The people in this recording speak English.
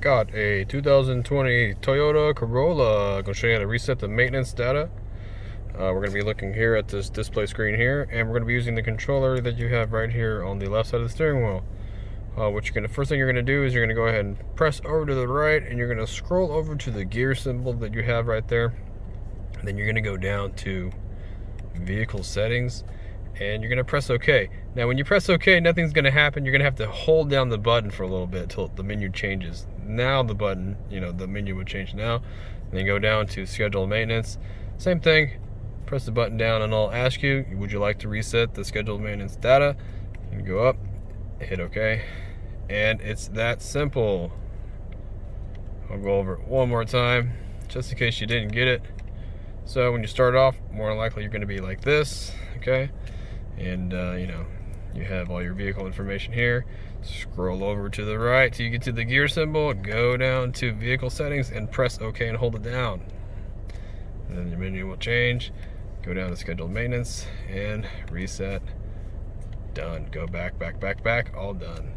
Got a 2020 Toyota Corolla. I'm going to show you how to reset the maintenance data. We're going to be looking here at this display screen here, and we're going to be using the controller that you have right here on the left side of the steering wheel. First thing you're going to do is you're going to go ahead and press over to the right, and you're going to scroll over to the gear symbol that you have right there. And then you're going to go down to vehicle settings, and you're going to press OK. Now when you press OK, nothing's going to happen. You're going to have to hold down the button for a little bit until the menu changes. Now the button, the menu would change now. And then go down to schedule maintenance. Same thing, press the button down and I'll ask you, would you like to reset the scheduled maintenance data? And go up, hit OK, and it's that simple. I'll go over it one more time, just in case you didn't get it. So when you start off, more than likely you're going to be like this, okay? And you have all your vehicle information here. Scroll over to the right till you get to the gear symbol, go down to vehicle settings and press OK and hold it down. And then your menu will change. Go down to scheduled maintenance and reset. Done. Go back, all done.